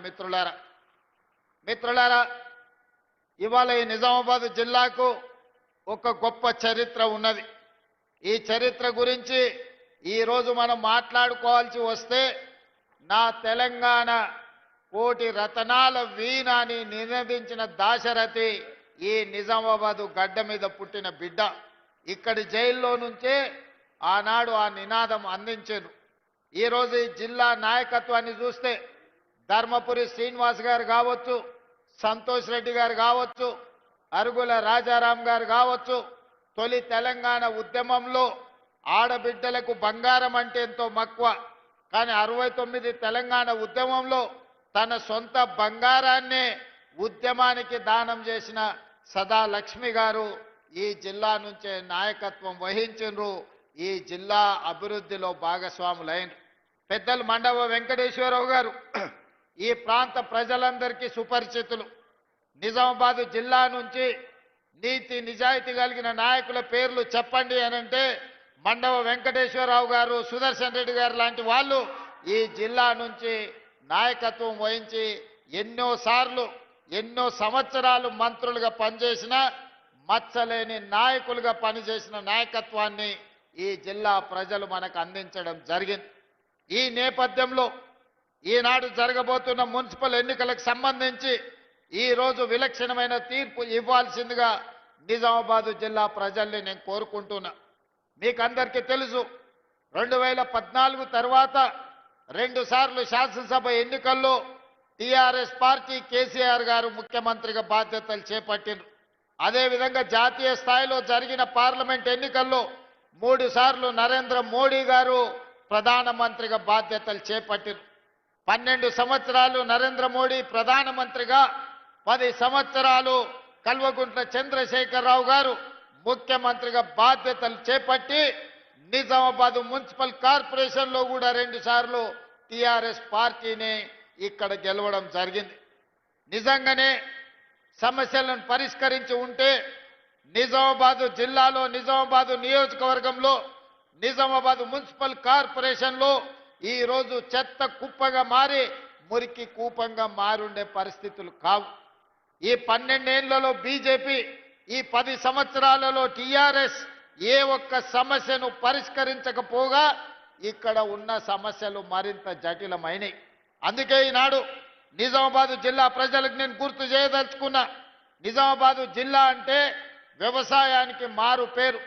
మిత్రులారా మిత్రులారా ఇవాళ ఈ నిజామాబాద్ జిల్లాకు ఒక గొప్ప చరిత్ర ఉన్నది. ఈ చరిత్ర గురించి ఈ రోజు మనం మాట్లాడుకోవాల్సి వస్తే నా తెలంగాణ కోటి రతనాల వీణ అని నినదించిన దాశరథి ఈ నిజామాబాద్ గడ్డ మీద పుట్టిన బిడ్డ. ఇక్కడి జైల్లో నుంచే ఆనాడు ఆ నినాదం అందించారు. ఈరోజు ఈ జిల్లా నాయకత్వాన్ని చూస్తే ధర్మపురి శ్రీనివాస్ గారు కావచ్చు, సంతోష్ రెడ్డి గారు కావచ్చు, అరుగుల రాజారాం గారు కావచ్చు, తొలి తెలంగాణ ఉద్యమంలో ఆడబిడ్డలకు బంగారం అంటే ఎంతో మక్కువ. కానీ 69 తెలంగాణ ఉద్యమంలో తన సొంత బంగారాన్నే ఉద్యమానికి దానం చేసిన సదా లక్ష్మి గారు ఈ జిల్లా నుంచే నాయకత్వం వహించారు. ఈ జిల్లా అభివృద్ధిలో భాగస్వాములైన పెద్దలు మండవ వెంకటేశ్వరరావు గారు ఈ ప్రాంత ప్రజలందరికీ సుపరిచితులు. నిజామాబాద్ జిల్లా నుంచి నీతి నిజాయితీ కలిగిన నాయకుల పేర్లు చెప్పండి అనంటే మండవ వెంకటేశ్వరరావు గారు, సుదర్శన్ రెడ్డి గారు లాంటి వాళ్ళు ఈ జిల్లా నుంచి నాయకత్వం వహించి ఎన్నో సంవత్సరాలు మంత్రులుగా పనిచేసిన మచ్చలేని నాయకులుగా పనిచేసిన నాయకత్వాన్ని ఈ జిల్లా ప్రజలు మనకు అందించడం జరిగింది. ఈ నేపథ్యంలో ఈనాడు జరగబోతున్న మున్సిపల్ ఎన్నికలకు సంబంధించి ఈరోజు విలక్షణమైన తీర్పు ఇవ్వాల్సిందిగా నిజామాబాద్ జిల్లా ప్రజల్ని నేను కోరుకుంటున్నా. మీకు అందరికీ తెలుసు, 2014 తర్వాత 2 సార్లు శాసనసభ ఎన్నికల్లో టీఆర్ఎస్ పార్టీ కేసీఆర్ గారు ముఖ్యమంత్రిగా బాధ్యతలు చేపట్టారు. అదేవిధంగా జాతీయ స్థాయిలో జరిగిన పార్లమెంట్ ఎన్నికల్లో 3 సార్లు నరేంద్ర మోడీ గారు ప్రధానమంత్రిగా బాధ్యతలు చేపట్టారు. 12 సంవత్సరాలు నరేంద్ర మోడీ ప్రధానమంత్రిగా, 10 సంవత్సరాలు కల్వకుంట్ల చంద్రశేఖరరావు గారు ముఖ్యమంత్రిగా బాధ్యతలు చేపట్టి నిజామాబాద్ మున్సిపల్ కార్పొరేషన్లో కూడా 2 సార్లు టీఆర్ఎస్ పార్టీని ఇక్కడ గెలవడం జరిగింది. నిజంగానే సమస్యలను పరిష్కరించి ఉంటే నిజామాబాద్ జిల్లాలో, నిజామాబాద్ నియోజకవర్గంలో, నిజామాబాద్ మున్సిపల్ కార్పొరేషన్లో ఈరోజు చెత్త కుప్పగా మారి మురికి కూపంగా మారుండే పరిస్థితులు కావు. ఈ 12 ఏళ్లలో బీజేపీ, ఈ 10 సంవత్సరాలలో టీఆర్ఎస్ ఏ ఒక్క సమస్యను పరిష్కరించకపోగా ఇక్కడ ఉన్న సమస్యలు మరింత జటిలమైనవి. అందుకే ఈనాడు నిజామాబాద్ జిల్లా ప్రజలకు నేను గుర్తు చేయదలుచుకున్నా, నిజామాబాద్ జిల్లా అంటే వ్యవసాయానికి మారు పేరు.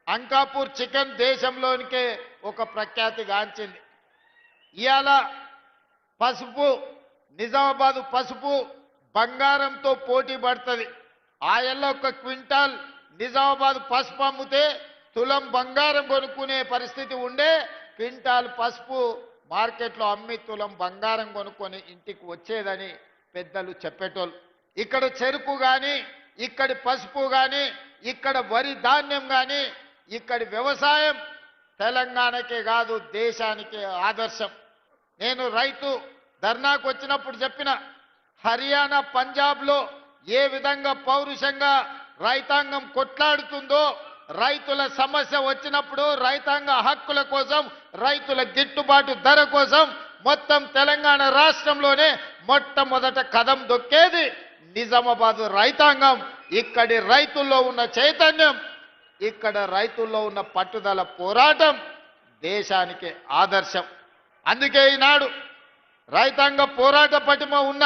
అంకాపూర్ చికెన్ దేశంలోనికే ఒక ప్రఖ్యాతి గాంచింది. ఇవాళ పసుపు, నిజామాబాద్ పసుపు బంగారంతో పోటీ పడుతుంది. ఆయల్లో ఒక క్వింటాల్ నిజామాబాద్ పసుపు అమ్మితే తులం బంగారం కొనుక్కునే పరిస్థితి ఉండే, క్వింటాల్ పసుపు మార్కెట్లో అమ్మి తులం బంగారం కొనుక్కొని ఇంటికి వచ్చేదని పెద్దలు చెప్పేటోళ్ళు. ఇక్కడ చెరుకు కానీ, ఇక్కడి పసుపు కానీ, ఇక్కడ వరి ధాన్యం కానీ, ఇక్కడి వ్యవసాయం తెలంగాణకే కాదు దేశానికే ఆదర్శం. నేను రైతు ధర్నాకు వచ్చినప్పుడు చెప్పిన, హర్యానా, పంజాబ్లో ఏ విధంగా పౌరుషంగా రైతాంగం కొట్లాడుతుందో, రైతుల సమస్య వచ్చినప్పుడు రైతాంగ హక్కుల కోసం, రైతుల గిట్టుబాటు ధర కోసం మొత్తం తెలంగాణ రాష్ట్రంలోనే మొట్టమొదట కదం దొక్కేది నిజామాబాద్ రైతాంగం. ఇక్కడి రైతుల్లో ఉన్న చైతన్యం, ఇక్కడ రైతుల్లో ఉన్న పట్టుదల, పోరాటం దేశానికి ఆదర్శం. అందుకే ఈనాడు రైతాంగ పోరాట పటిమ ఉన్న,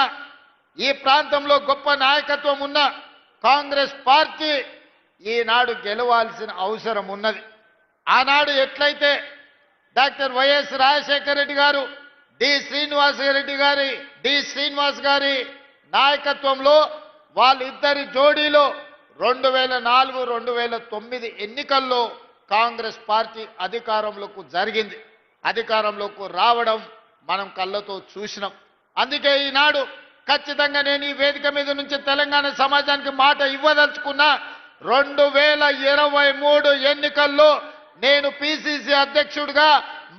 ఈ ప్రాంతంలో గొప్ప నాయకత్వం ఉన్న కాంగ్రెస్ పార్టీ ఈనాడు గెలవాల్సిన అవసరం ఉన్నది. ఆనాడు ఎట్లయితే డాక్టర్ వైఎస్ రాజశేఖర రెడ్డి గారు, డి శ్రీనివాస్ గారి నాయకత్వంలో వాళ్ళిద్దరి జోడీలో 2004, 2009 ఎన్నికల్లో కాంగ్రెస్ పార్టీ అధికారంలోకి రావడం మనం కళ్ళతో చూసినాం. అందుకే ఈనాడు ఖచ్చితంగా నేను ఈ వేదిక మీద నుంచి తెలంగాణ సమాజానికి మాట ఇవ్వదలుచుకున్నా, 2023 ఎన్నికల్లో నేను పిసిసి అధ్యక్షుడిగా,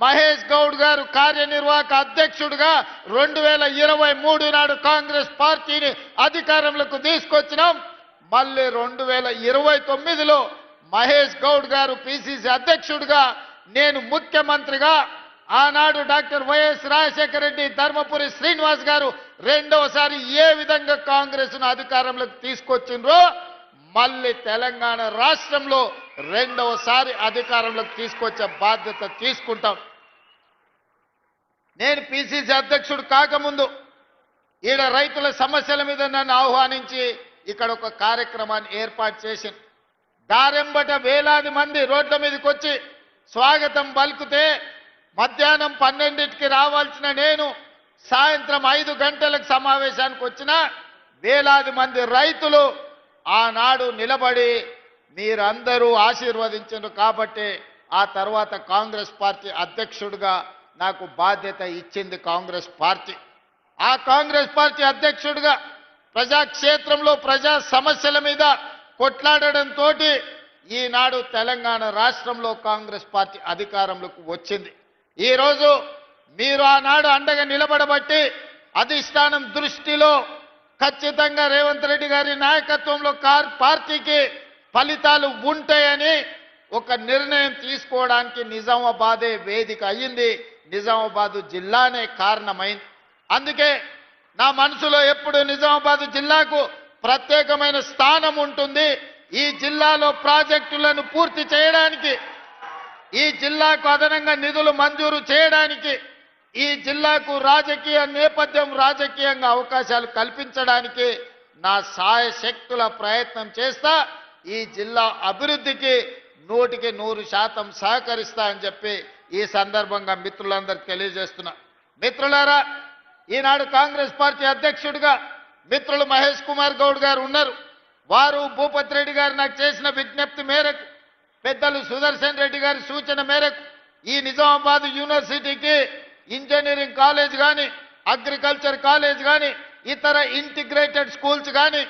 మహేష్ గౌడ్ గారు కార్యనిర్వాహక అధ్యక్షుడిగా 2023 నాడు కాంగ్రెస్ పార్టీని అధికారంలోకి తీసుకొచ్చినాం. మళ్ళీ 2029లో మహేష్ గౌడ్ గారు పిసిసి అధ్యక్షుడిగా, నేను ముఖ్యమంత్రిగా ఆనాడు డాక్టర్ వైఎస్ రాజశేఖర రెడ్డి ధర్మపురి శ్రీనివాస్ గారు రెండవసారి ఏ విధంగా కాంగ్రెస్ను అధికారంలోకి తీసుకొచ్చిండ్రో మళ్ళీ తెలంగాణ రాష్ట్రంలో రెండవసారి అధికారంలోకి తీసుకొచ్చే బాధ్యత తీసుకుంటాం. నేను పిసిసి అధ్యక్షుడు కాకముందు ఈడ రైతుల సమస్యల మీద నన్ను ఆహ్వానించి ఇక్కడ ఒక కార్యక్రమాన్ని ఏర్పాటు చేసింది. దారెంబట వేలాది మంది రోడ్ల మీదకి వచ్చి స్వాగతం పలుకుతే మధ్యాహ్నం 12కి రావాల్సిన నేను సాయంత్రం 5 గంటలకు సమావేశానికి వచ్చిన వేలాది మంది రైతులు ఆనాడు నిలబడి మీరందరూ ఆశీర్వదించారు కాబట్టి ఆ తర్వాత కాంగ్రెస్ పార్టీ అధ్యక్షుడిగా నాకు బాధ్యత ఇచ్చింది కాంగ్రెస్ పార్టీ. ఆ కాంగ్రెస్ పార్టీ అధ్యక్షుడిగా ప్రజాక్షేత్రంలో ప్రజా సమస్యల మీద కొట్లాడడంతో ఈనాడు తెలంగాణ రాష్ట్రంలో కాంగ్రెస్ పార్టీ అధికారంలోకి వచ్చింది. ఈరోజు మీరు ఆనాడు అండగా నిలబడబట్టి అధిష్టానం దృష్టిలో ఖచ్చితంగా రేవంత్ రెడ్డి గారి నాయకత్వంలో పార్టీకి ఫలితాలు ఉంటాయని ఒక నిర్ణయం తీసుకోవడానికి నిజామాబాదే వేదిక అయ్యింది. నిజామాబాద్ జిల్లానే కారణమైంది. అందుకే నా మనసులో ఎప్పుడు నిజామాబాద్ జిల్లాకు ప్రత్యేకమైన స్థానం ఉంటుంది. ఈ జిల్లాలో ప్రాజెక్టులను పూర్తి చేయడానికి, ఈ జిల్లాకు అదనంగా నిధులు మంజూరు చేయడానికి, ఈ జిల్లాకు రాజకీయ నేపథ్యం రాజకీయంగా అవకాశాలు కల్పించడానికి నా శాయశక్తుల ప్రయత్నం చేస్తా. ఈ జిల్లా అభివృద్ధికి 100% సహకరిస్తా అని చెప్పి ఈ సందర్భంగా మిత్రులందరికీ తెలియజేస్తున్నా. మిత్రులారా, ఈనాడు కాంగ్రెస్ పార్టీ అధ్యక్షుడిగా మిత్రులు మహేష్ కుమార్ గౌడ్ గారు ఉన్నారు. వారు భూపతి రెడ్డి గారు నాకు చేసిన విజ్ఞప్తి మేరకు, పెద్దలు సుదర్శన్ రెడ్డి గారి సూచన మేరకు ఈ నిజామాబాద్ యూనివర్సిటీకి ఇంజనీరింగ్ కాలేజ్ కానీ, అగ్రికల్చర్ కాలేజ్ కానీ, ఇతర ఇంటిగ్రేటెడ్ స్కూల్స్ కానీ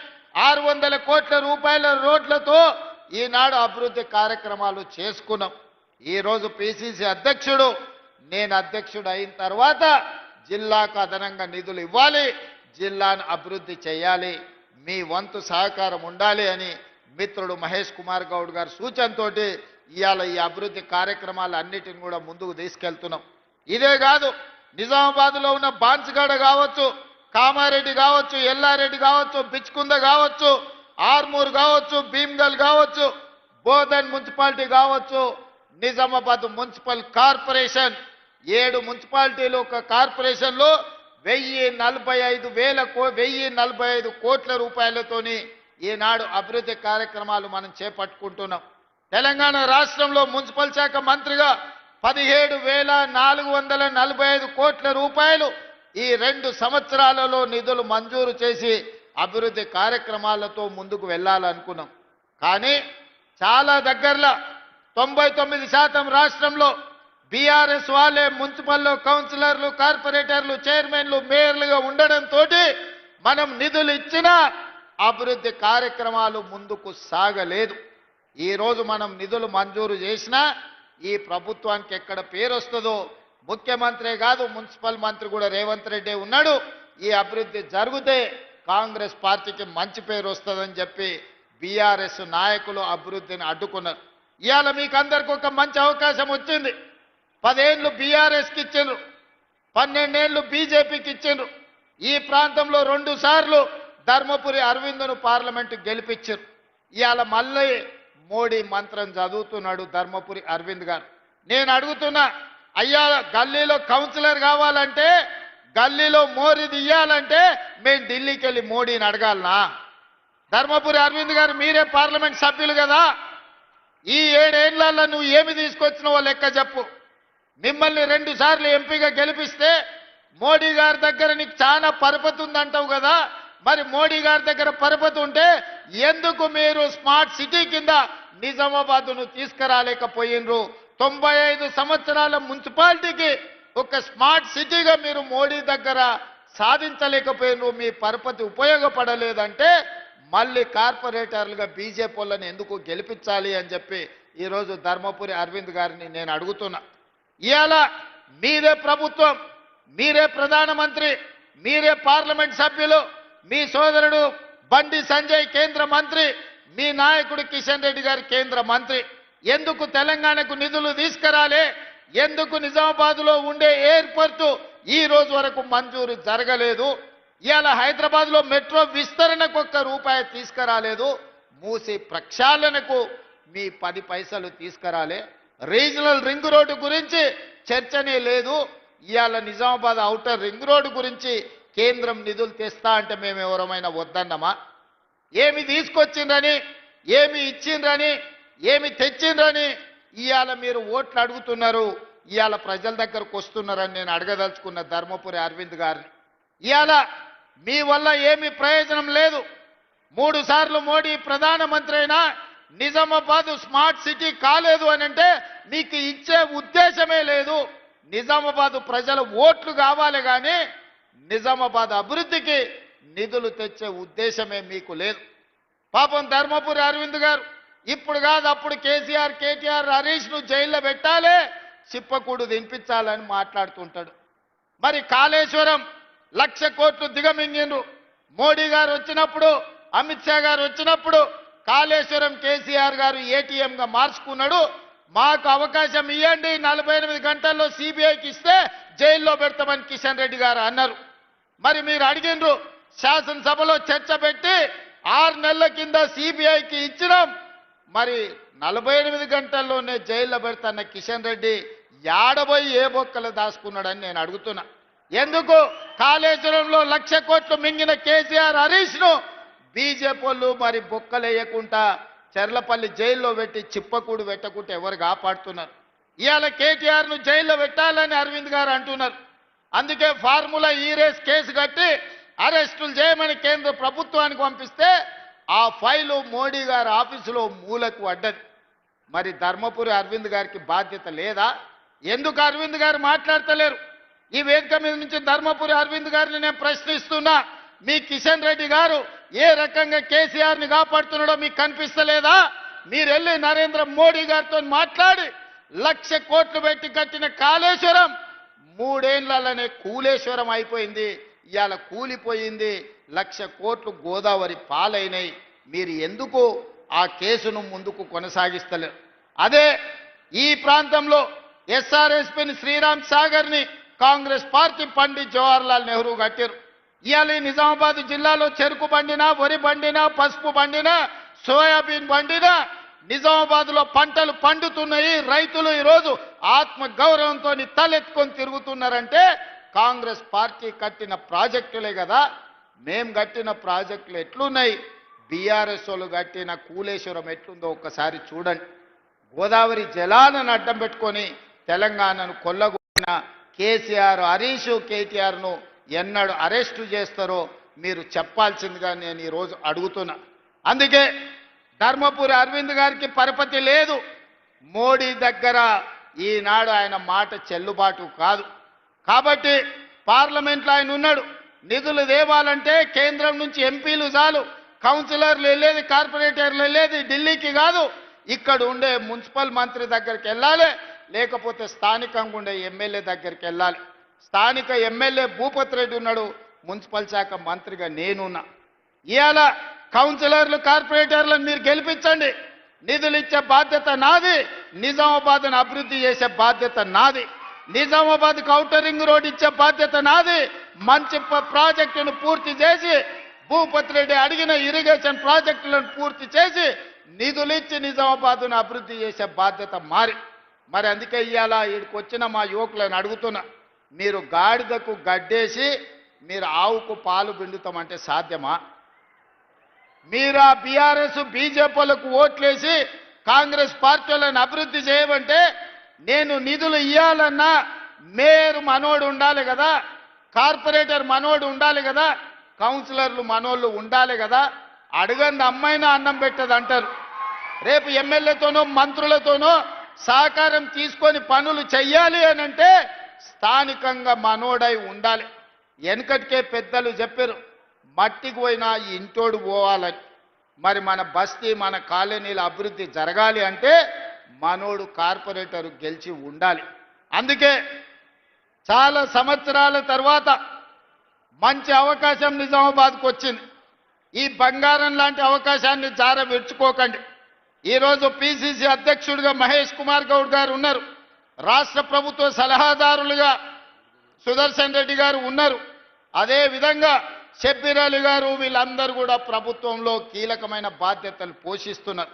600 కోట్ల రూపాయల రోడ్లతో ఈనాడు అభివృద్ధి కార్యక్రమాలు చేసుకున్నాం. ఈరోజు పిసిసి అధ్యక్షుడు నేను అధ్యక్షుడు అయిన తర్వాత జిల్లాకు అదనంగా నిధులు ఇవ్వాలి, జిల్లాను అభివృద్ధి చేయాలి, మీ వంతు సహకారం ఉండాలి అని మిత్రుడు మహేష్ కుమార్ గౌడ్ గారి సూచనతోటి ఇవాళ ఈ అభివృద్ధి కార్యక్రమాలు అన్నిటిని కూడా ముందుకు తీసుకెళ్తున్నాం. ఇదే కాదు, నిజామాబాద్లో ఉన్న బాన్స్గడ కావచ్చు, కామారెడ్డి కావచ్చు, ఎల్లారెడ్డి కావచ్చు, బిచ్కుంద కావచ్చు, ఆర్మూర్ కావచ్చు, భీమ్గల్ కావచ్చు, బోధన్ మున్సిపాలిటీ కావచ్చు, నిజామాబాద్ మున్సిపల్ కార్పొరేషన్ 7 మున్సిపాలిటీలు ఒక కార్పొరేషన్లో 1045 కోట్ల రూపాయలతోని ఈనాడు అభివృద్ధి కార్యక్రమాలు మనం చేపట్టుకుంటున్నాం. తెలంగాణ రాష్ట్రంలో మున్సిపల్ శాఖ మంత్రిగా 17,445 కోట్ల రూపాయలు ఈ 2 సంవత్సరాలలో నిధులు మంజూరు చేసి అభివృద్ధి కార్యక్రమాలతో ముందుకు వెళ్ళాలనుకున్నాం. కానీ చాలా దగ్గరలో 99% రాష్ట్రంలో బీఆర్ఎస్ వాళ్ళే మున్సిపల్లో కౌన్సిలర్లు, కార్పొరేటర్లు, చైర్మన్లు, మేయర్లుగా ఉండడంతో మనం నిధులు ఇచ్చినా అభివృద్ధి కార్యక్రమాలు ముందుకు సాగలేదు. ఈరోజు మనం నిధులు మంజూరు చేసినా ఈ ప్రభుత్వానికి ఎక్కడ పేరు వస్తుందో, ముఖ్యమంత్రి కాదు మున్సిపల్ మంత్రి కూడా రేవంత్ రెడ్డి ఉన్నాడు, ఈ అభివృద్ధి జరిగితే కాంగ్రెస్ పార్టీకి మంచి పేరు వస్తుందని చెప్పి బీఆర్ఎస్ నాయకులు అభివృద్ధిని అడ్డుకున్నారు. ఇవాళ మీకు అందరికి ఒక మంచి అవకాశం వచ్చింది. 10 ఏళ్ళు బీఆర్ఎస్కి ఇచ్చిండ్రు, 12 ఏళ్ళు బీజేపీకి ఇచ్చిండ్రు. ఈ ప్రాంతంలో 2 సార్లు ధర్మపురి అరవింద్ను పార్లమెంటు గెలిపించారు. ఇవాళ మళ్ళీ మోడీ మంత్రం చదువుతున్నాడు ధర్మపురి అరవింద్ గారు. నేను అడుగుతున్నా, అయ్యా గల్లీలో కౌన్సిలర్ కావాలంటే, గల్లీలో మోరీ ఇయ్యాలంటే మేము ఢిల్లీకి వెళ్ళి మోడీని అడగాలనా? ధర్మపురి అరవింద్ గారు మీరే పార్లమెంట్ సభ్యులు కదా, ఈ 7 ఏళ్లలో నువ్వు ఏమి తీసుకొచ్చినావో లెక్క చెప్పు. మిమ్మల్ని 2 సార్లు ఎంపీగా గెలిపిస్తే మోడీ గారి దగ్గర నీకు చాలా పరపతి ఉందంటావు కదా, మరి మోడీ గారి దగ్గర పరపతి ఉంటే ఎందుకు మీరు స్మార్ట్ సిటీ కింద నిజామాబాద్ను తీసుకురాలేకపోయినరు? 95 సంవత్సరాల మున్సిపాలిటీకి ఒక స్మార్ట్ సిటీగా మీరు మోడీ దగ్గర సాధించలేకపోయినరు, మీ పరపతి ఉపయోగపడలేదంటే మళ్ళీ కార్పొరేటర్లుగా బీజేపీ వాళ్ళని ఎందుకు గెలిపించాలి అని చెప్పి ఈరోజు ధర్మపురి అరవింద్ గారిని నేను అడుగుతున్నా. ఇవాళ మీరే ప్రభుత్వం, మీరే ప్రధానమంత్రి, మీరే పార్లమెంట్ సభ్యులు, మీ సోదరుడు బండి సంజయ్ కేంద్ర మంత్రి, మీ నాయకుడు కిషన్ రెడ్డి గారు కేంద్ర మంత్రి. ఎందుకు తెలంగాణకు నిధులు తీసుకురాలే? ఎందుకు నిజామాబాద్లో ఉండే ఎయిర్పోర్టు ఈ రోజు వరకు మంజూరు జరగలేదు? ఇవాళ హైదరాబాద్లో మెట్రో విస్తరణకు ఒక్క రూపాయి తీసుకురాలేదు. మూసి ప్రక్షాళనకు మీ 10 పైసలు తీసుకురాలే. రీజనల్ రింగ్ రోడ్డు గురించి చర్చనే లేదు. ఇవాళ నిజామాబాద్ ఔటర్ రింగ్ రోడ్డు గురించి కేంద్రం నిధులు తెస్తా అంటే మేము ఎవరమైనా వద్దన్నమా? ఏమి తీసుకొచ్చిండ్రని, ఏమి ఇచ్చిండ్రని, ఏమి తెచ్చిండ్రని ఇవాళ మీరు ఓట్లు అడుగుతున్నారు. ఇవాళ ప్రజల దగ్గరకు వస్తున్నారని నేను అడగదలుచుకున్న ధర్మపురి అరవింద్ గారిని. ఇవాళ మీ వల్ల ఏమి ప్రయోజనం లేదు. 3 సార్లు మోడీ ప్రధానమంత్రి అయినా నిజామాబాద్ స్మార్ట్ సిటీ కాలేదు అని అంటే మీకు ఇచ్చే ఉద్దేశమే లేదు. నిజామాబాద్ ప్రజల ఓట్లు కావాలి కానీ నిజామాబాద్ అభివృద్ధికి నిధులు తెచ్చే ఉద్దేశమే మీకు లేదు. పాపం ధర్మపురి అరవింద్ గారు ఇప్పుడు కాదు అప్పుడు కేసీఆర్, కేటీఆర్, హరీష్ను జైల్లో పెట్టాలి, చిప్పకూడు తినిపించాలని మాట్లాడుతుంటాడు. మరి కాళేశ్వరం 1,00,000 కోట్లు దిగమింగిండ్రు. మోడీ గారు వచ్చినప్పుడు, అమిత్ షా గారు వచ్చినప్పుడు కాళేశ్వరం కేసీఆర్ గారు ఏటీఎంగా మార్చుకున్నాడు. మాకు అవకాశం ఇవ్వండి, 48 గంటల్లో సిబిఐకి ఇస్తే జైల్లో పెడతామని కిషన్ రెడ్డి గారు అన్నారు. మరి మీరు అడిగిండ్రు, శాసనసభలో చర్చ పెట్టి 6 నెలల కింద సిబిఐకి ఇచ్చినాం. మరి 48 గంటల్లోనే జైల్లో పెడతాన్న కిషన్ రెడ్డి యాడబోయి ఏ బొక్కలు దాచుకున్నాడని నేను అడుగుతున్నా. ఎందుకు కాళేశ్వరంలో 1,00,000 కోట్లు మింగిన కేసీఆర్, హరీష్ను బీజేపీ వాళ్ళు మరి బొక్కలేయకుండా చెర్లపల్లి జైల్లో పెట్టి చిప్పకూడు పెట్టకుంటే ఎవరు కాపాడుతున్నారు? ఇవాళ కేటీఆర్ను జైల్లో పెట్టాలని అరవింద్ గారు అంటున్నారు. అందుకే ఫార్ములా ఈరేస్ కేసు కట్టి అరెస్టులు చేయమని కేంద్ర ప్రభుత్వానికి పంపిస్తే ఆ ఫైలు మోడీ గారి ఆఫీసులో మూలకు అడ్డది. మరి ధర్మపురి అరవింద్ గారికి బాధ్యత లేదా? ఎందుకు అరవింద్ గారు మాట్లాడతలేరు? ఈ వేదిక మీద నుంచి ధర్మపురి అరవింద్ గారిని నేను ప్రశ్నిస్తున్నా. మీ కిషన్ రెడ్డి గారు ఏ రకంగా కేసీఆర్ని కాపాడుతున్నాడో మీకు కనిపిస్తలేదా? మీరు వెళ్ళి నరేంద్ర మోడీ గారితో మాట్లాడి 1,00,000 కోట్లు పెట్టి కట్టిన కాళేశ్వరం 3 ఏళ్లలోనే కూలేశ్వరం అయిపోయింది. ఇవాళ కూలిపోయింది. 1,00,000 కోట్లు గోదావరి పాలైనాయి. మీరు ఎందుకు ఆ కేసును ముందుకు కొనసాగిస్తలేరు? అదే ఈ ప్రాంతంలో ఎస్ఆర్ఎస్పీని శ్రీరామ్ సాగర్ని కాంగ్రెస్ పార్టీ పండిత్ జవహర్లాల్ నెహ్రూ కట్టారు. ఇవాళ నిజామాబాద్ జిల్లాలో చెరుకు బండినా, వరి బండినా, పసుపు బండినా, సోయాబీన్ బండినా నిజామాబాద్లో పంటలు పండుతున్నాయి. రైతులు ఈరోజు ఆత్మ గౌరవంతో తలెత్తుకొని తిరుగుతున్నారంటే కాంగ్రెస్ పార్టీ కట్టిన ప్రాజెక్టులే కదా. మేం కట్టిన ప్రాజెక్టులు ఎట్లున్నాయి, బీఆర్ఎస్ వాళ్ళు కట్టిన కూలేశ్వరం ఎట్లుందో ఒక్కసారి చూడండి. గోదావరి జలాలను అడ్డం పెట్టుకొని తెలంగాణను కొల్లగొట్టిన కేసీఆర్, హరీష్, కేటీఆర్ను ఎన్నడు అరెస్టు చేస్తారో మీరు చెప్పాల్సిందిగా నేను ఈరోజు అడుగుతున్నా. అందుకే ధర్మపురి అరవింద్ గారికి పరపతి లేదు. మోడీ దగ్గర ఈనాడు ఆయన మాట చెల్లుబాటు కాదు. కాబట్టి పార్లమెంట్లో ఆయన ఉన్నాడు. నిధులు దేవాలంటే కేంద్రం నుంచి ఎంపీలు చాలు, కౌన్సిలర్లు వెళ్ళేది, కార్పొరేటర్లు వెళ్ళేది ఢిల్లీకి కాదు, ఇక్కడ ఉండే మున్సిపల్ మంత్రి దగ్గరికి వెళ్ళాలి, లేకపోతే స్థానికంగా ఉండే ఎమ్మెల్యే దగ్గరికి వెళ్ళాలి. స్థానిక ఎమ్మెల్యే భూపత్ రెడ్డి ఉన్నాడు, మున్సిపల్ శాఖ మంత్రిగా నేనున్నా. ఇవాళ కౌన్సిలర్లు, కార్పొరేటర్లను మీరు గెలిపించండి. నిధులు ఇచ్చే బాధ్యత నాది, నిజామాబాద్ను అభివృద్ధి చేసే బాధ్యత నాది, నిజామాబాద్కు ఔటర్ రింగ్ రోడ్ ఇచ్చే బాధ్యత నాది. మంచి ప్రాజెక్టును పూర్తి చేసి భూపత్ రెడ్డి అడిగిన ఇరిగేషన్ ప్రాజెక్టులను పూర్తి చేసి నిధులిచ్చి నిజామాబాద్ను అభివృద్ధి చేసే బాధ్యత మరి అందుకే ఇవాళ ఇక్కడికి వచ్చిన మా యువకులను అడుగుతున్నా, మీరు గాడిదకు గడ్డేసి మీరు ఆవుకు పాలు పిండుతామంటే సాధ్యమా? మీరు ఆ బీఆర్ఎస్, బీజేపీలకు ఓట్లేసి కాంగ్రెస్ పార్టీలను అభివృద్ధి చేయమంటే నేను నిధులు ఇవ్వాలన్నా మేయర్ మనోడు ఉండాలి కదా, కార్పొరేటర్ మనోడు ఉండాలి కదా, కౌన్సిలర్లు మనోళ్ళు ఉండాలి కదా. అడగండి అమ్మాయినా అన్నం పెట్టదు అంటారు. రేపు ఎమ్మెల్యేతోనో మంత్రులతోనో సహకారం తీసుకొని పనులు చెయ్యాలి అని అంటే స్థానికంగా మనోడై ఉండాలి. వెనకటికే పెద్దలు చెప్పారు, మట్టికి పోయినా ఇంటోడు పోవాలని. మరి మన బస్తీ, మన కాలనీల అభివృద్ధి జరగాలి అంటే మనోడు కార్పొరేటర్ గెలిచి ఉండాలి. అందుకే చాలా సంవత్సరాల తర్వాత మంచి అవకాశం నిజామాబాద్కు వచ్చింది. ఈ బంగారం లాంటి అవకాశాన్ని జార విడుచుకోకండి. ఈరోజు పిసిసి అధ్యక్షుడిగా మహేష్ కుమార్ గౌడ్ గారు ఉన్నారు. రాష్ట్ర ప్రభుత్వ సలహాదారులుగా సుదర్శన్ రెడ్డి గారు ఉన్నారు. అదే విధంగా షబ్బీర్ అలీ గారు వీళ్ళందరూ కూడా ప్రభుత్వంలో కీలకమైన బాధ్యతలు పోషిస్తున్నారు.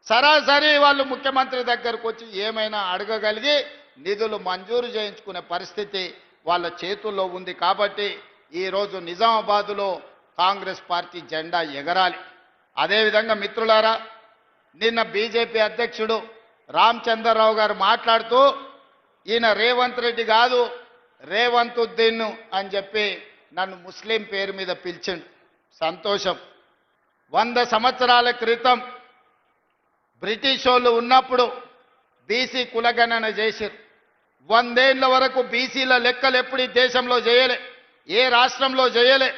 సరాసరి వాళ్ళు ముఖ్యమంత్రి దగ్గరకు వచ్చి ఏమైనా అడగగలిగి నిధులు మంజూరు చేయించుకునే పరిస్థితి వాళ్ళ చేతుల్లో ఉంది. కాబట్టి ఈరోజు నిజామాబాద్లో కాంగ్రెస్ పార్టీ జెండా ఎగరాలి. అదేవిధంగా మిత్రులారా, నిన్న బీజేపీ అధ్యక్షుడు రామచంద్రరావు గారు మాట్లాడుతూ ఈయన రేవంత్ రెడ్డి కాదు రేవంతుద్దీన్ అని చెప్పి నన్ను ముస్లిం పేరు మీద పిలిచిండు. సంతోషం. 100 సంవత్సరాల క్రితం బ్రిటిష్ వాళ్ళు ఉన్నప్పుడు బీసీ కులగణన చేశారు. 100 ఏళ్ల వరకు బీసీల లెక్కలు ఎప్పుడు ఈ దేశంలో చేయలే, ఏ రాష్ట్రంలో చేయలే.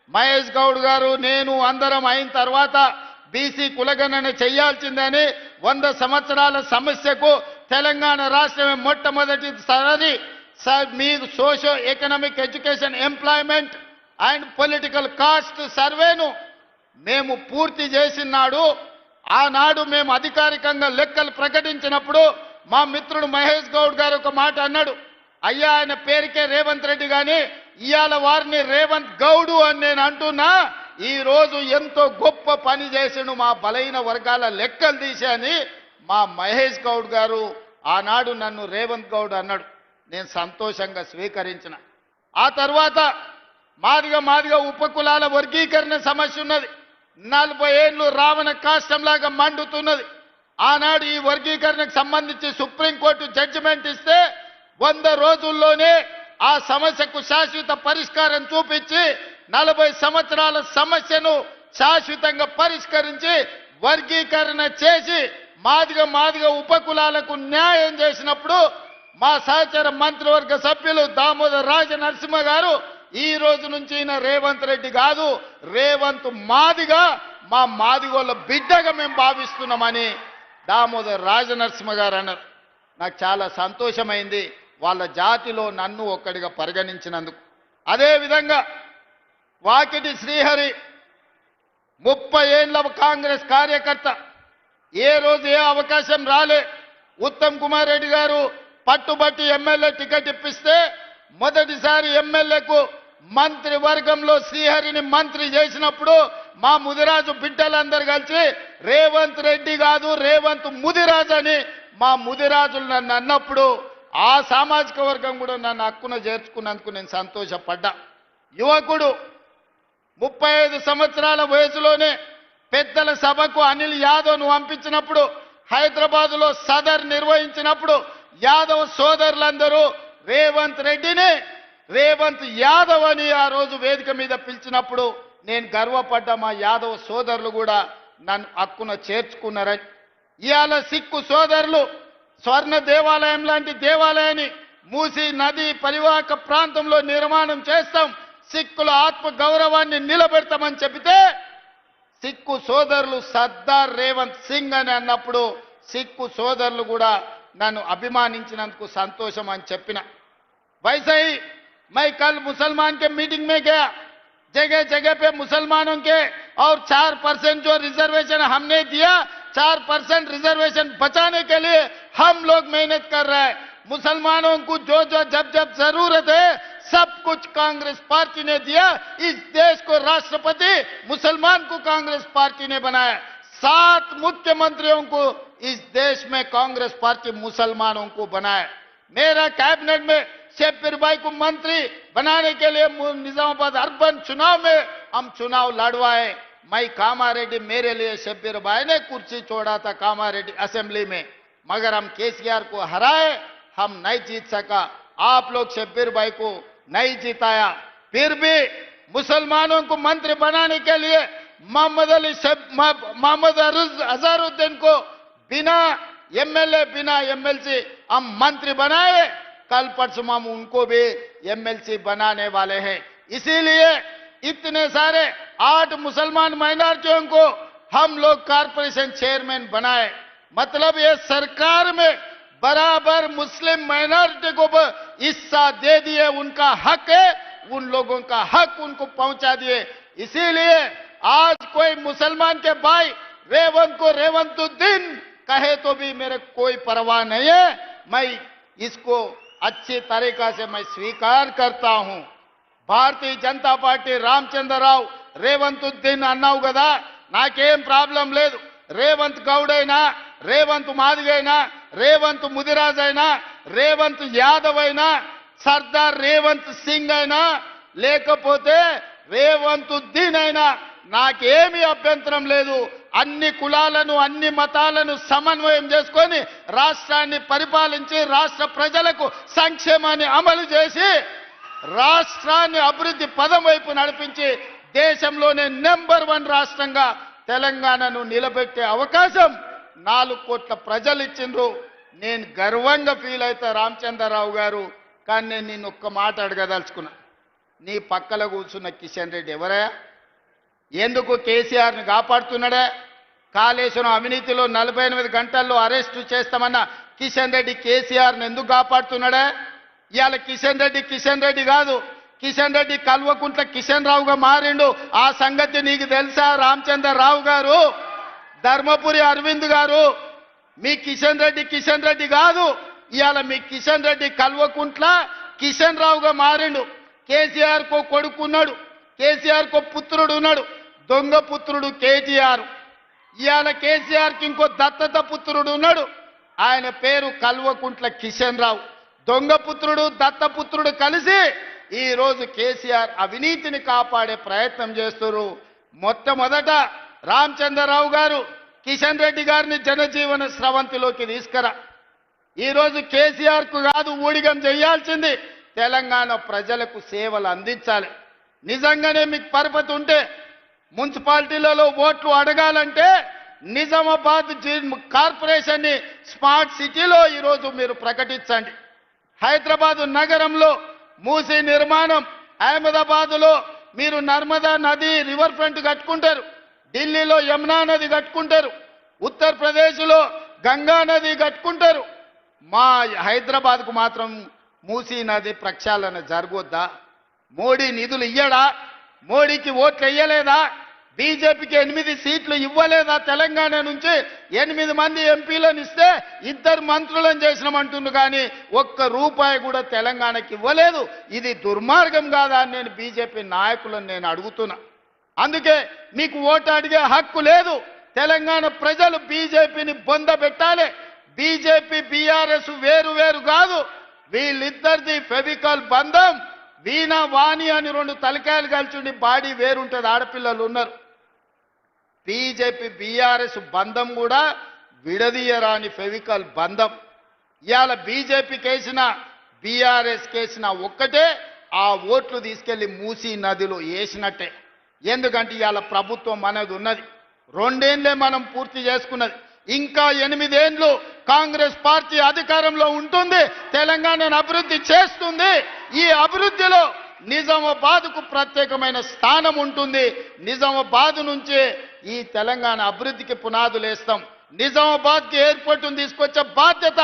మహేష్ గౌడ్ గారు నేను అందరం అయిన తర్వాత బీసీ కులగణన చేయాల్సిందని 100 సంవత్సరాల సమస్యకు తెలంగాణ రాష్ట్రమే మొట్టమొదటిసారి మీ socio economic education employment and political caste సర్వేను మేము పూర్తి చేసినాడు. ఆనాడు మేము అధికారికంగా లెక్కలు ప్రకటించినప్పుడు మా మిత్రుడు మహేష్ గౌడ్ గారు ఒక మాట అన్నాడు, అయ్యా ఆయన పేరుకే రేవంత్ రెడ్డి కానీ ఇవాళ వారిని రేవంత్ గౌడు అని నేను అంటున్నా. ఈ రోజు ఎంతో గొప్ప పని చేసిండు మా బలైన వర్గాల లెక్కలు తీశాని మా మహేష్ గౌడ్ గారు ఆనాడు నన్ను రేవంత్ గౌడ్ అన్నాడు. నేను సంతోషంగా స్వీకరించిన. ఆ తర్వాత మాదిగా ఉపకులాల వర్గీకరణ సమస్య ఉన్నది. 40 ఏళ్ళు రావణ కాష్టంలాగా మండుతున్నది. ఆనాడు ఈ వర్గీకరణకు సంబంధించి సుప్రీంకోర్టు జడ్జిమెంట్ ఇస్తే 100 రోజుల్లోనే ఆ సమస్యకు శాశ్వత పరిష్కారం చూపించి 40 సంవత్సరాల సమస్యను శాశ్వతంగా పరిష్కరించి వర్గీకరణ చేసి మాదిగా ఉపకులాలకు న్యాయం చేసినప్పుడు మా సహచర మంత్రివర్గ సభ్యులు దామోదర్ రాజనరసింహ గారు ఈ రోజు నుంచి ఈయన రేవంత్ రెడ్డి కాదు రేవంత్ మాదిగా మా మాదిగోళ్ళ బిడ్డగా మేము భావిస్తున్నామని దామోదర్ రాజనరసింహ గారు అన్నారు. నాకు చాలా సంతోషమైంది వాళ్ళ జాతిలో నన్ను ఒక్కడిగా పరిగణించినందుకు. అదేవిధంగా వాకిటి శ్రీహరి 30 ఏళ్ళ కాంగ్రెస్ కార్యకర్త, ఏ రోజు ఏ అవకాశం రాలే. ఉత్తమ్ కుమార్ రెడ్డి గారు పట్టుబట్టి ఎమ్మెల్యే టికెట్ ఇప్పిస్తే మొదటిసారి ఎమ్మెల్యేకు మంత్రివర్గంలో శ్రీహరిని మంత్రి చేసినప్పుడు మా ముదిరాజు బిడ్డలందరూ కలిసి రేవంత్ రెడ్డి కాదు రేవంత్ ముదిరాజు అని మా ముదిరాజులు నన్ను అన్నప్పుడు ఆ సామాజిక వర్గం కూడా నన్ను హక్కున చేర్చుకున్నందుకు నేను సంతోషపడ్డా. యువకుడు 35 సంవత్సరాల వయసులోనే పెద్దల సభకు అనిల్ యాదవ్ను పంపించినప్పుడు హైదరాబాదులో సదర్ నిర్వహించినప్పుడు యాదవ్ సోదరులందరూ రేవంత్ రెడ్డిని రేవంత్ యాదవ్ అని ఆ రోజు వేదిక మీద పిలిచినప్పుడు నేను గర్వపడ్డా. మా యాదవ్ సోదరులు కూడా నన్ను హక్కున చేర్చుకున్నారని. ఇవాళ సిక్కు సోదరులు స్వర్ణ దేవాలయం లాంటి దేవాలయాన్ని మూసీ నది పరివాహక ప్రాంతంలో నిర్మాణం చేస్తాం, సిక్కుల ఆత్మ గౌరవాన్ని నిలబెడతామని చెబితే సిక్కు సోదరులు సర్దార్ రేవంత్ సింగ్ అని అన్నప్పుడు సిక్కు సోదరులు కూడా నన్ను అభిమానించినందుకు సంతోషం అని చెప్పిన. वैसे ही मैं कल मुसलमान के मीटिंग में गया, जगह जगह पे मुसलमानों के और 4% जो रिजर्वेशन हमने दिया 4% रिजर्वेशन बचाने के लिए हम लोग मेहनत कर रहे हैं. मुसलमानों को जो जब जरूरत है सब कुछ कांग्रेस पार्टी ने दिया. इस देश को राष्ट्रपति मुसलमान को कांग्रेस पार्टी ने बनाया. 7 मुख्यमंत्रियों को इस देश में कांग्रेस पार्टी मुसलमानों को बनाया. मेरा कैबिनेट में शब्बीर भाई को मंत्री बनाने के लिए निजामाबाद अर्बन चुनाव में हम चुनाव लड़वाए. मैं कामारेड्डी, मेरे लिए शब्बीर भाई ने कुर्सी छोड़ा था कामारेड्डी असेंबली में, मगर हम केसीआर को हराए, हम नहीं जीत सका. आप लोग शब्बीर भाई को नहीं जिताया. फिर भी मुसलमानों को मंत्री बनाने के लिए मोहम्मद अजहरुद्दीन को बिना एमएलए बिना एमएलसी हम मंत्री बनाए. कल परसों हम उनको भी एमएलसी बनाने वाले हैं. इसीलिए इतने सारे 8 मुसलमान माइनॉरिटियों को हम लोग कॉर्पोरेशन चेयरमैन बनाए. मतलब ये सरकार में बराबर मुस्लिम माइनॉरिटी को हिस्सा दे दिए. उनका हक है, उन लोगों का हक उनको पहुंचा दिए. इसीलिए आज कोई मुसलमान के भाई रेवंत को रेवंतुद्दीन कहे तो भी मेरे कोई परवाह नहीं है. मैं इसको अच्छी तरीका से मैं स्वीकार करता हूं। భారతీయ జనతా పార్టీ రామచంద్రరావు రేవంతుద్దీన్ అన్నావు కదా, నాకేం ప్రాబ్లం లేదు. రేవంత్ గౌడ్ అయినా, రేవంత్ మాదిగైనా, రేవంత్ ముదిరాజ్ అయినా, రేవంత్ యాదవ్ అయినా, సర్దార్ రేవంత్ సింగ్ అయినా, లేకపోతే రేవంతుద్దీన్ అయినా నాకేమీ అభ్యంతరం లేదు. అన్ని కులాలను అన్ని మతాలను సమన్వయం చేసుకొని రాష్ట్రాన్ని పరిపాలించి రాష్ట్ర ప్రజలకు సంక్షేమాన్ని అమలు చేసి రాష్ట్రాన్ని అభివృద్ధి పదం వైపు నడిపించి దేశంలోనే నెంబర్ 1 రాష్ట్రంగా తెలంగాణను నిలబెట్టే అవకాశం 4 కోట్ల ప్రజలు ఇచ్చిండ్రు. నేను గర్వంగా ఫీల్ అవుతా రామచంద్రరావు గారు. కానీ నేను నిన్ను ఒక్క మాట అడగదలుచుకున్నా. నీ పక్కల కూర్చున్న కిషన్ రెడ్డి ఎవరా? ఎందుకు కేసీఆర్ని కాపాడుతున్నాడే? కాళేశ్వరం అవినీతిలో 48 గంటల్లో అరెస్టు చేస్తామన్న కిషన్ రెడ్డి కేసీఆర్ని ఎందుకు కాపాడుతున్నాడే? ఇవాళ కిషన్ రెడ్డి కాదు, కిషన్ రెడ్డి కల్వకుంట్ల కిషన్ రావుగా మారిండు. ఆ సంగతి నీకు తెలుసా రామచంద్రరావు గారు? ధర్మపురి అరవింద్ గారు, మీ కిషన్ రెడ్డి కాదు. ఇవాళ మీ కిషన్ రెడ్డి కల్వకుంట్ల కిషన్ రావుగా మారిండు. కేసీఆర్ కో కొడుకున్నాడు, కేసీఆర్ కో పుత్రుడు ఉన్నాడు, దొంగ పుత్రుడు కేటీఆర్. ఇవాళ కేసీఆర్కి ఇంకో దత్తత పుత్రుడు ఉన్నాడు, ఆయన పేరు కల్వకుంట్ల కిషన్ రావు. దొంగ పుత్రుడు దత్తపుత్రుడు కలిసి ఈ రోజు కేసీఆర్ అవినీతిని కాపాడే ప్రయత్నం చేస్తున్నారు. మొట్టమొదట రామచంద్రరావు గారు కిషన్ రెడ్డి గారిని జనజీవన స్రవంతిలోకి తీసుకురా. ఈరోజు కేసీఆర్కు కాదు ఊడిగం చేయాల్సింది, తెలంగాణ ప్రజలకు సేవలు అందించాలి. నిజంగానే మీకు పరపతి ఉంటే మున్సిపాలిటీలలో ఓట్లు అడగాలంటే నిజామాబాద్ కార్పొరేషన్ని స్మార్ట్ సిటీలో ఈరోజు మీరు ప్రకటించండి. హైదరాబాద్ నగరంలో మూసీ నిర్మాణం, అహ్మదాబాద్లో మీరు నర్మదా నది రివర్ ఫ్రంట్ కట్టుకుంటారు, ఢిల్లీలో యమునా నది కట్టుకుంటారు, ఉత్తరప్రదేశ్లో గంగా నది కట్టుకుంటారు. మా హైదరాబాద్కు మాత్రం మూసీ నది ప్రక్షాళన జరగొద్దా? మోడీ నిధులు ఇయ్యడా? మోడీకి ఓట్లు ఇయ్యలేదా? బీజేపీకి 8 సీట్లు ఇవ్వలేదా? తెలంగాణ నుంచి 8 మంది ఎంపీలను ఇస్తే 2 మంత్రులను చేసినామంటున్నారు, కానీ ₹1 కూడా తెలంగాణకి ఇవ్వలేదు. ఇది దుర్మార్గం కాదా అని నేను బీజేపీ నాయకులను నేను అడుగుతున్నా. అందుకే మీకు ఓటు అడిగే హక్కు లేదు. తెలంగాణ ప్రజలు బీజేపీని బొందబెట్టాలి. బీజేపీ బీఆర్ఎస్ వేరు వేరు కాదు, వీళ్ళిద్దరిది ఫెవికల్ బంధం. వీణ వాణి అని 2 తలకాయలు కలిసి బాడీ వేరుంటుంది, ఆడపిల్లలు ఉన్నారు. బీజేపీ బీఆర్ఎస్ బంధం కూడా విడదీయరాని ఫెవికల్ బంధం. ఇవాళ బీజేపీ కేసిన బీఆర్ఎస్ కేసిన ఒక్కటే, ఆ ఓట్లు తీసుకెళ్లి మూసీ నదిలో వేసినట్టే. ఎందుకంటే ఇవాళ ప్రభుత్వం అనేది ఉన్నది, 2 ఏళ్లే మనం పూర్తి చేసుకున్నది. ఇంకా 8 ఏళ్ళు కాంగ్రెస్ పార్టీ అధికారంలో ఉంటుంది, తెలంగాణను అభివృద్ధి చేస్తుంది. ఈ అభివృద్ధిలో నిజామాబాద్కు ప్రత్యేకమైన స్థానం ఉంటుంది. నిజామాబాద్ నుంచే ఈ తెలంగాణ అభివృద్ధికి పునాదులు వేస్తాం. నిజామాబాద్కి ఎయిర్పోర్టును తీసుకొచ్చే బాధ్యత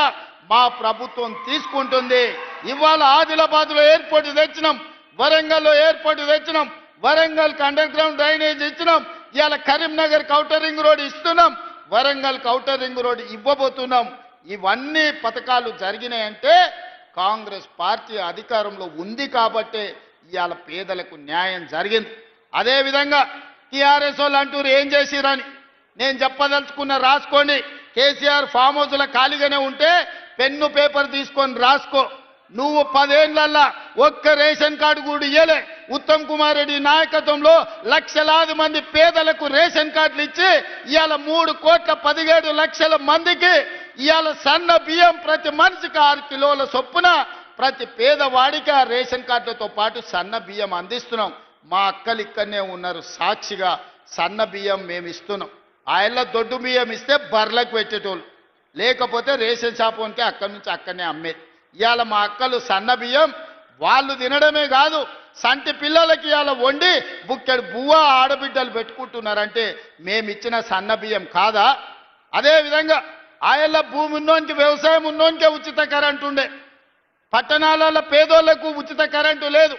మా ప్రభుత్వం తీసుకుంటుంది. ఇవాళ ఆదిలాబాద్లో ఎయిర్పోర్టు తెచ్చినాం, వరంగల్లో ఎయిర్పోర్టు తెచ్చినాం, వరంగల్కి అండర్ గ్రౌండ్ డ్రైనేజ్ ఇచ్చినాం. ఇవాళ కరీంనగర్ ఔటర్ రింగ్ రోడ్ ఇస్తున్నాం, వరంగల్ ఔటర్ రింగ్ రోడ్ ఇవ్వబోతున్నాం. ఇవన్నీ పథకాలు జరిగినాయంటే కాంగ్రెస్ పార్టీ అధికారంలో ఉంది కాబట్టే ఇవాళ పేదలకు న్యాయం జరిగింది. అదేవిధంగా టీఆర్ఎస్ వాళ్ళు అంటూరు ఏం చేసిరని నేను చెప్పదలుచుకున్న రాసుకోండి. కేసీఆర్ ఫామ్ హౌస్లో ఖాళీగానే ఉంటే పెన్ను పేపర్ తీసుకొని రాసుకో. నువ్వు 10 ఏళ్లల్లా ఒక్క రేషన్ కార్డు కూడా ఇయ్యలే. ఉత్తమ్ కుమార్ రెడ్డి నాయకత్వంలో లక్షలాది మంది పేదలకు రేషన్ కార్డులు ఇచ్చి ఇవాళ 3,17,00,000 మందికి ఇవాళ సన్న బియ్యం ప్రతి మనిషికి 6 కిలోల చొప్పున ప్రతి పేదవాడికి ఆ రేషన్ కార్డులతో పాటు సన్న బియ్యం అందిస్తున్నాం. మా అక్కలు ఇక్కడనే ఉన్నారు సాక్షిగా, సన్న బియ్యం మేము ఇస్తున్నాం. ఆయల్ల దొడ్డు బియ్యం ఇస్తే బర్లకు పెట్టేటోళ్ళు, లేకపోతే రేషన్ షాప్ ఉంటే అక్కడి నుంచి అక్కడనే అమ్మేది. ఇవాళ మా అక్కలు సన్న బియ్యం వాళ్ళు తినడమే కాదు, సంటి పిల్లలకి ఇవాళ వండి బుక్కెడు బువ్వ ఆడబిడ్డలు పెట్టుకుంటున్నారంటే మేమిచ్చిన సన్న బియ్యం కాదా? అదేవిధంగా ఆయల్ల భూమి ఉన్నోనికి, వ్యవసాయం ఉన్నోనికే ఉచిత కరెంటు ఉండే, పట్టణాలలో పేదోళ్లకు ఉచిత కరెంటు లేదు.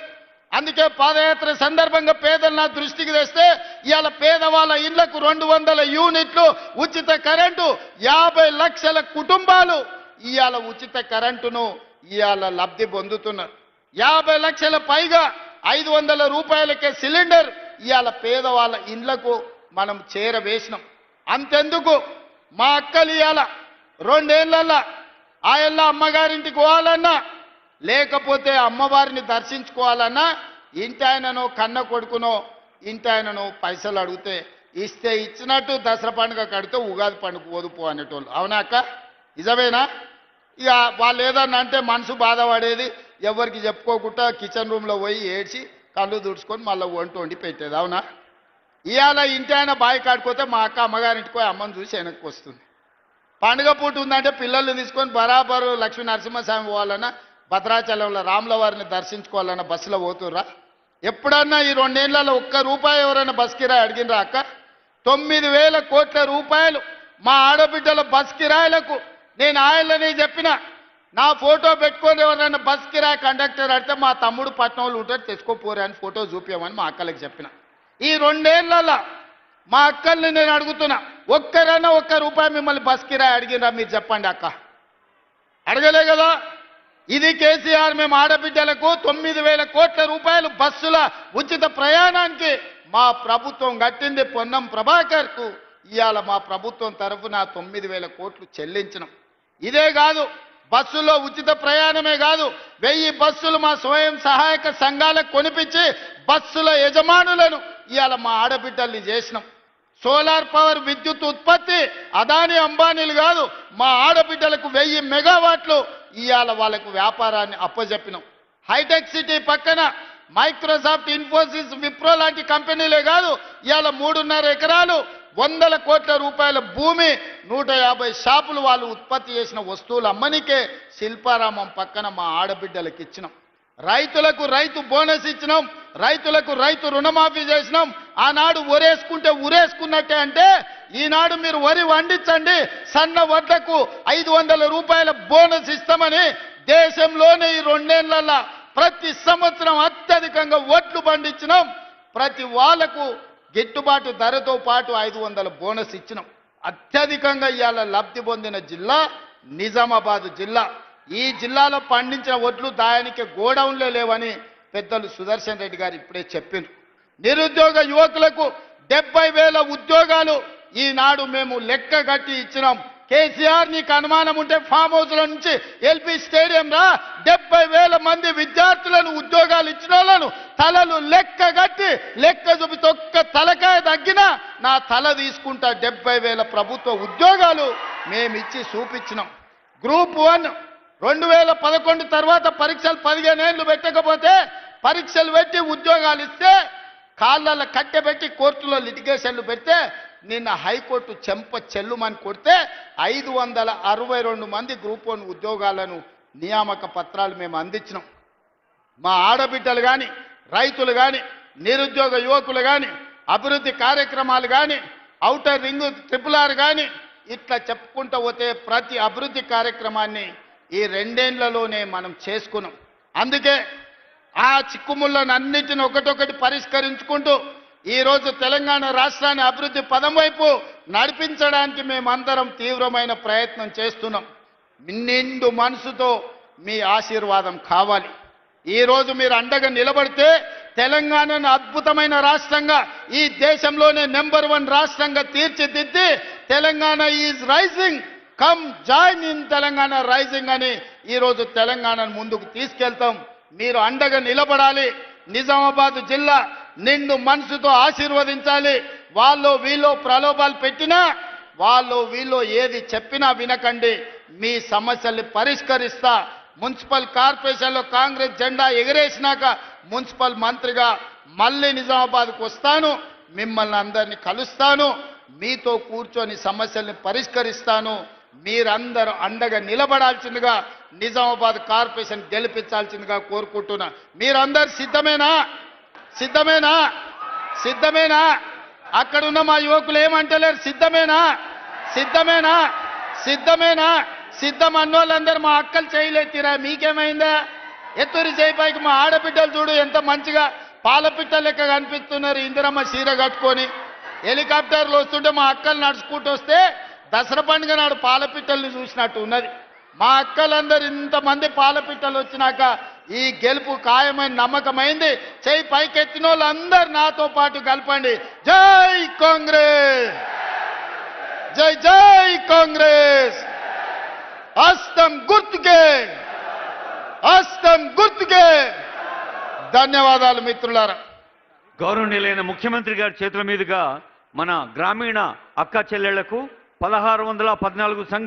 అందుకే పాదయాత్ర సందర్భంగా పేదలు నా దృష్టికి తెస్తే ఇవాళ పేదవాళ్ళ ఇళ్లకు 200 యూనిట్లు ఉచిత కరెంటు, 50 లక్షల కుటుంబాలు ఇవాళ ఉచిత కరెంటును ఇవాళ లబ్ధి పొందుతున్నారు. 50 లక్షల పైగా 500 రూపాయలకే సిలిండర్ ఇవాళ పేదవాళ్ళ ఇండ్లకు మనం చేరవేసినాం. అంతెందుకు మా అక్కలు ఇవాళ 2 ఏళ్లలో ఆయల్ల అమ్మగారింటికి పోవాలన్నా లేకపోతే అమ్మవారిని దర్శించుకోవాలన్నా ఇంటి ఆయనను కన్న కొడుకునో ఇంటి ఆయనను పైసలు అడిగితే ఇస్తే ఇచ్చినట్టు దసరా పండుగ కడితే ఉగాది పండుగ పోదుపో అనేటోళ్ళు. అవునా అక్క? నిజమేనా? ఇక వాళ్ళు ఏదన్నా అంటే మనసు బాధపడేది, ఎవరికి చెప్పుకోకుండా కిచెన్ రూమ్లో పోయి ఏడ్చి కళ్ళు దుడుచుకొని మళ్ళీ వండి పెట్టేది. అవునా? ఇవాళ ఇంటి ఆయన బావి కాడిపోతే మా అక్క అమ్మగారింటికి పోయి అమ్మని చూసి వెనక్కి వస్తుంది. పండుగ పూట ఉందంటే పిల్లల్ని తీసుకొని బరాబరు లక్ష్మీ నరసింహస్వామి పోవాలన్నా భద్రాచలంలో రాముల వారిని దర్శించుకోవాలన్నా బస్సులో పోతుర్రా? ఎప్పుడన్నా ఈ 2 ఏళ్లలో ₹1 ఎవరైనా బస్ కిరాయి అడిగినరా అక్క? 9,000 కోట్ల రూపాయలు మా ఆడబిడ్డల బస్ కిరాయిలకు నేను ఆయననే చెప్పిన, నా ఫోటో పెట్టుకొని ఎవరైనా బస్ కిరాయి కండక్టర్ అడితే మా తమ్ముడు పట్నంలో ఉంటాడు తెచ్చుకోపోరే అని ఫోటో చూపించమని మా అక్కలకు చెప్పిన. ఈ 2 ఏళ్లలో మా అక్కల్ని నేను అడుగుతున్నా, ఒక్కరైనా ₹1 మిమ్మల్ని బస్ కిరాయి అడిగినరా? మీరు చెప్పండి అక్క. అడగలే కదా? ఇది కేసీఆర్ మేము ఆడబిడ్డలకు 9,000 కోట్ల రూపాయలు బస్సుల ఉచిత ప్రయాణానికి మా ప్రభుత్వం కట్టింది. పొన్నం ప్రభాకర్కు ఇవాళ మా ప్రభుత్వం తరఫున 9,000 కోట్లు చెల్లించినాం. ఇదే కాదు, బస్సులో ఉచిత ప్రయాణమే కాదు, 1000 బస్సులు మా స్వయం సహాయక సంఘాలకు కొనిపించి బస్సుల యజమానులను ఇవాళ మా ఆడబిడ్డల్ని చేసినాం. సోలార్ పవర్ విద్యుత్ ఉత్పత్తి అదాని అంబానీలు కాదు, మా ఆడబిడ్డలకు 1000 మెగావాట్లు ఇవాళ వాళ్ళకు వ్యాపారాన్ని అప్పజెప్పినాం. హైటెక్ సిటీ పక్కన మైక్రోసాఫ్ట్, ఇన్ఫోసిస్, విప్రో లాంటి కంపెనీలే కాదు, ఇవాళ 3.5 ఎకరాలు 100 కోట్ల రూపాయల భూమి 150 షాపులు వాళ్ళు ఉత్పత్తి చేసిన వస్తువులు అమ్మనికే శిల్పారామం పక్కన మా ఆడబిడ్డలకు ఇచ్చినాం. రైతులకు రైతు బోనస్ ఇచ్చినాం, రైతులకు రైతు రుణమాఫీ చేసినాం. ఆనాడు ఒరేసుకుంటే ఉరేసుకున్నట్టే అంటే ఈనాడు మీరు వరి వండించండి, సన్న వడ్లకు 500 రూపాయల బోనస్ ఇస్తామని దేశంలోనే ఈ 2 ఏళ్లలో ప్రతి సంవత్సరం అత్యధికంగా వడ్లు పండించినాం. ప్రతి వాళ్లకు గిట్టుబాటు ధరతో పాటు 500 బోనస్ ఇచ్చినాం. అత్యధికంగా ఇవాళ లబ్ధి పొందిన జిల్లా నిజామాబాద్ జిల్లా. ఈ జిల్లాలో పండించిన వడ్లు దాయానికి గోడౌన్లే లేవని పెద్దలు సుదర్శన్ రెడ్డి గారు ఇప్పుడే చెప్పిండ్రు. నిరుద్యోగ యువకులకు 70,000 ఉద్యోగాలు ఈనాడు మేము లెక్క కట్టి ఇచ్చినాం. కేసీఆర్ నీకు అనుమానం ఉంటే ఫామ్ హౌస్ల నుంచి ఎల్పీ స్టేడియం రా, 70,000 మంది విద్యార్థులను ఉద్యోగాలు ఇచ్చిన వాళ్ళను తలలు లెక్క కట్టి లెక్క చూపితే ఒక్క తలకాయ తగ్గినా నా తల తీసుకుంటా. 70,000 ప్రభుత్వ ఉద్యోగాలు మేమిచ్చి చూపించినాం. గ్రూప్ 1 2011 తర్వాత పరీక్షలు 15 ఏళ్ళు పెట్టకపోతే పరీక్షలు పెట్టి ఉద్యోగాలు ఇస్తే కాళ్ళ కట్టెబెట్టి కోర్టులో లిటిగేషన్లు పెడితే నిన్న హైకోర్టు చెంప చెల్లుమని కొడితే 562 మంది గ్రూప్ 1 ఉద్యోగాలను నియామక పత్రాలు మేము అందించినాం. మా ఆడబిడ్డలు కానీ, రైతులు కానీ, నిరుద్యోగ యువకులు కానీ, అభివృద్ధి కార్యక్రమాలు కానీ, ఔటర్ రింగ్ RRR కానీ ఇట్లా చెప్పుకుంటూ పోతే ప్రతి అభివృద్ధి కార్యక్రమాన్ని ఈ 2 ఏళ్లలోనే మనం చేసుకున్నాం. అందుకే ఆ చిక్కుముళ్ళను అన్నిటిని ఒకటొకటి పరిష్కరించుకుంటూ ఈరోజు తెలంగాణ రాష్ట్రాన్ని అభివృద్ధి పదం వైపు నడిపించడానికి మేమందరం తీవ్రమైన ప్రయత్నం చేస్తున్నాం. నిండు మనసుతో మీ ఆశీర్వాదం కావాలి. ఈరోజు మీరు అండగా నిలబడితే తెలంగాణను అద్భుతమైన రాష్ట్రంగా, ఈ దేశంలోనే నెంబర్ 1 రాష్ట్రంగా తీర్చిదిద్ది Telangana is rising, come join in Telangana rising అని ఈరోజు తెలంగాణను ముందుకు తీసుకెళ్తాం. మీరు అండగా నిలబడాలి. నిజామాబాద్ జిల్లా నిండు మనసుతో ఆశీర్వదించాలి. వాళ్ళు వీళ్ళు ప్రలోభాలు పెట్టినా, వాళ్ళు వీళ్ళు ఏది చెప్పినా వినకండి. మీ సమస్యల్ని పరిష్కరిస్తా. మున్సిపల్ కార్పొరేషన్లో కాంగ్రెస్ జెండా ఎగరేసినాక మున్సిపల్ మంత్రిగా మళ్ళీ నిజామాబాద్కు వస్తాను, మిమ్మల్ని అందరినీ కలుస్తాను, మీతో కూర్చొని సమస్యల్ని పరిష్కరిస్తాను. మీరందరూ అండగా నిలబడాల్సిందిగా, నిజామాబాద్ కార్పొరేషన్ గెలిపించాల్సిందిగా కోరుకుంటున్నా. మీరందరూ సిద్ధమేనా? సిద్ధమేనా? సిద్ధమేనా? అక్కడున్న మా యువకులు ఏమంటలేరు? సిద్ధమేనా? సిద్ధమేనా? సిద్ధమేనా? సిద్ధం అన్నోళ్ళందరూ మా అక్కలు చేయలేతిరా. మీకేమైందా? ఎత్తురి చేయిపైకి మా ఆడబిడ్డలు చూడు ఎంత మంచిగా పాలపిట్ట లెక్క కనిపిస్తున్నారు. ఇందిరమ్మ చీర కట్టుకొని హెలికాప్టర్లు వస్తుంటే మా అక్కలు నడుచుకుంటూ వస్తే దసరా పండుగ నాడు పాలపిట్టల్ని చూసినట్టు ఉన్నది. మా అక్కలందరూ ఇంతమంది పాలపిట్టలు వచ్చినాక ఈ గెలుపు ఖాయమైన నమ్మకమైంది. చేయి పైకెత్తిన వాళ్ళందరూ నాతో పాటు కలపండి. జై కాంగ్రెస్, జై జై కాంగ్రెస్. హస్తం గుర్తుకే, హస్తం గుర్తుకే. ధన్యవాదాలు మిత్రులారా. గౌరవనీయులైన ముఖ్యమంత్రి గారి చేతుల మీదుగా మన గ్రామీణ అక్క చెల్లెళ్లకు 1614 సంఘాలు